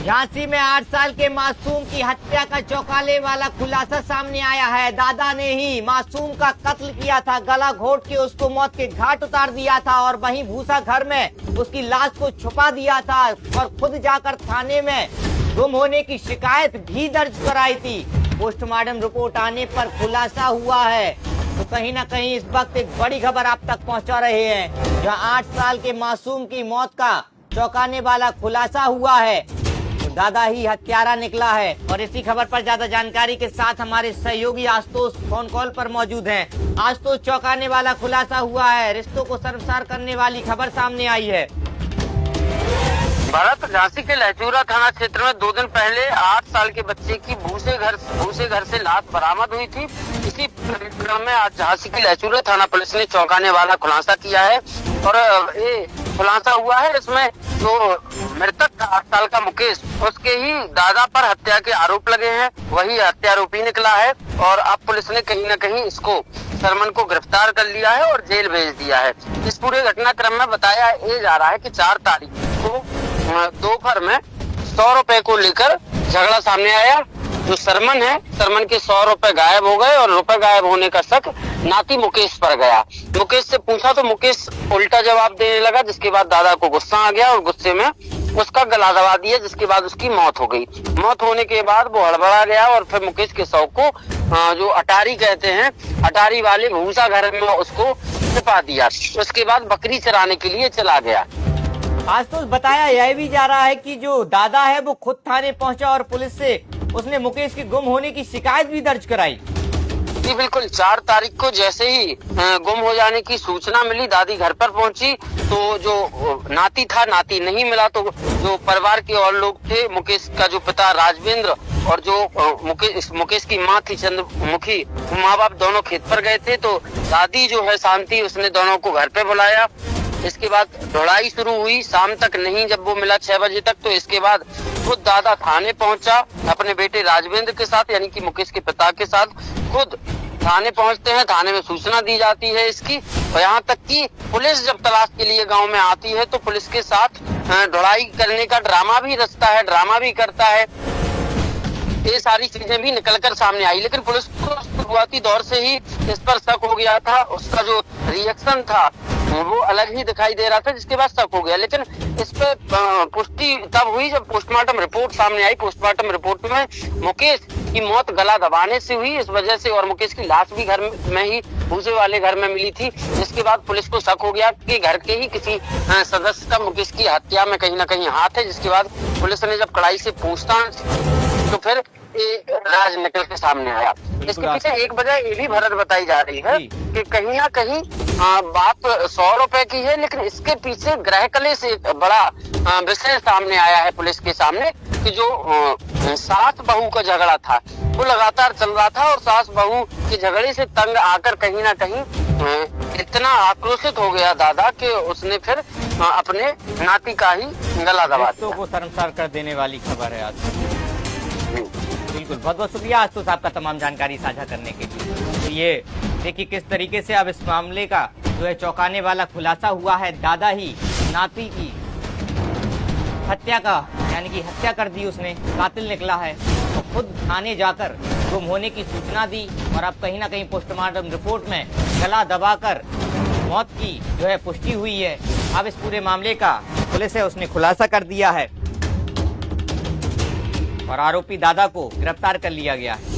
झांसी में 8 साल के मासूम की हत्या का चौंकाने वाला खुलासा सामने आया है। दादा ने ही मासूम का कत्ल किया था, गला घोट के उसको मौत के घाट उतार दिया था और वहीं भूसा घर में उसकी लाश को छुपा दिया था और खुद जाकर थाने में गुम होने की शिकायत भी दर्ज कराई थी। पोस्टमार्टम रिपोर्ट आने पर खुलासा हुआ है। तो कहीं ना कहीं इस वक्त एक बड़ी खबर आप तक पहुंचा रहे हैं, जहां 8 साल के मासूम की मौत का चौंकाने वाला खुलासा हुआ है। तो दादा ही हत्यारा निकला है। और इसी खबर पर ज्यादा जानकारी के साथ हमारे सहयोगी आशुतोष फोन कॉल पर मौजूद हैं। आशुतोष, चौंकाने वाला खुलासा हुआ है, रिश्तों को शर्मसार करने वाली खबर सामने आई है। भारत झांसी के लहचूरा थाना क्षेत्र में 2 दिन पहले 8 साल के बच्चे की भूसे घर से लाश बरामद हुई थी। इसी परिक्रमा में आज झांसी की लहचूरा थाना पुलिस ने चौंकाने वाला खुलासा किया है और ये खुलासा हुआ है। इसमें जो मृतक 8 साल का मुकेश, उसके ही दादा पर हत्या के आरोप लगे हैं, वही हत्यारोपी निकला है और अब पुलिस ने कहीं न कहीं इसको सरमन को गिरफ्तार कर लिया है और जेल भेज दिया है। इस पूरे घटनाक्रम में बताया ये जा रहा है कि 4 तारीख को दोपहर में 100 रुपए को लेकर झगड़ा सामने आया। जो सरमन है, सरमन के 100 रुपए गायब हो गए और रुपए गायब होने का शक नाती मुकेश पर गया। मुकेश से पूछा तो मुकेश उल्टा जवाब देने लगा, जिसके बाद दादा को गुस्सा आ गया और गुस्से में उसका गला दबा दिया, जिसके बाद उसकी मौत हो गई। मौत होने के बाद वो हड़बड़ा गया और फिर मुकेश के शव को जो अटारी कहते हैं, अटारी वाले भूसा घर में उसको छिपा दिया। उसके बाद बकरी चराने के लिए चला गया। आज तो बताया यह भी जा रहा है कि जो दादा है वो खुद थाने पहुंचा और पुलिस से उसने मुकेश के गुम होने की शिकायत भी दर्ज कराई। जी बिल्कुल, 4 तारीख को जैसे ही गुम हो जाने की सूचना मिली, दादी घर पर पहुंची तो जो नाती था, नाती नहीं मिला तो जो परिवार के और लोग थे, मुकेश का जो पिता राजवेंद्र और जो मुकेश की माँ थी चंद्रमुखी, माँ बाप दोनों खेत पर गए थे। तो दादी जो है शांति, उसने दोनों को घर पे बुलाया। इसके बाद ढूंढाई शुरू हुई, शाम तक नहीं, जब वो मिला 6 बजे तक, तो इसके बाद खुद दादा थाने पहुंचा अपने बेटे राजवेंद्र के साथ, यानी कि मुकेश के पिता के साथ। खुद थाने पहुंचते हैं, थाने में सूचना दी जाती है इसकी, और यहाँ तक कि पुलिस जब तलाश के लिए गांव में आती है तो पुलिस के साथ ढूंढाई करने का ड्रामा भी रचता है, ड्रामा भी करता है। ये सारी चीजें भी निकलकर सामने आई, लेकिन पुलिस को शुरुआती दौर से ही इस पर शक हो गया था। उसका जो रिएक्शन था वो अलग ही दिखाई दे रहा था, जिसके बाद शक हो गया। लेकिन इस पे पुष्टि तब हुई जब पोस्टमार्टम रिपोर्ट सामने आई। पोस्टमार्टम रिपोर्ट में मुकेश की मौत गला दबाने से हुई, इस वजह से, और मुकेश की लाश भी घर में ही भूसे वाले घर में मिली थी। जिसके बाद पुलिस को शक हो गया कि घर के ही किसी सदस्य का मुकेश की हत्या में कहीं न कहीं हाथ है। जिसके बाद पुलिस ने जब कड़ाई से पूछताछ तो फिर राज निकल के सामने आया। इसके पीछे एक वजह ये भी भरत बताई जा रही है कि कहीं ना कहीं बात 100 रुपए की है, लेकिन इसके पीछे ग्रह कले से एक बड़ा विषय सामने आया है पुलिस के सामने कि जो सास बहू का झगड़ा था वो लगातार चल रहा था और सास बहू के झगड़े से तंग आकर कहीं ना कहीं इतना आक्रोशित हो गया दादा कि उसने फिर अपने नाती का ही गला दबा दिया। को शर्मसार कर देने वाली खबर है आज। बिल्कुल, बहुत बहुत शुक्रिया आशुतोष आपका तमाम जानकारी साझा करने के लिए। तो ये देखिए किस तरीके से अब इस मामले का जो है चौंकाने वाला खुलासा हुआ है। दादा ही नाती की हत्या का, यानी कि हत्या कर दी उसने, कातिल निकला है। तो खुद थाने जाकर गुम होने की सूचना दी और अब कहीं ना कहीं पोस्टमार्टम रिपोर्ट में गला दबाकर मौत की जो है पुष्टि हुई है। अब इस पूरे मामले का पुलिस है उसने खुलासा कर दिया है और आरोपी दादा को गिरफ्तार कर लिया गया है।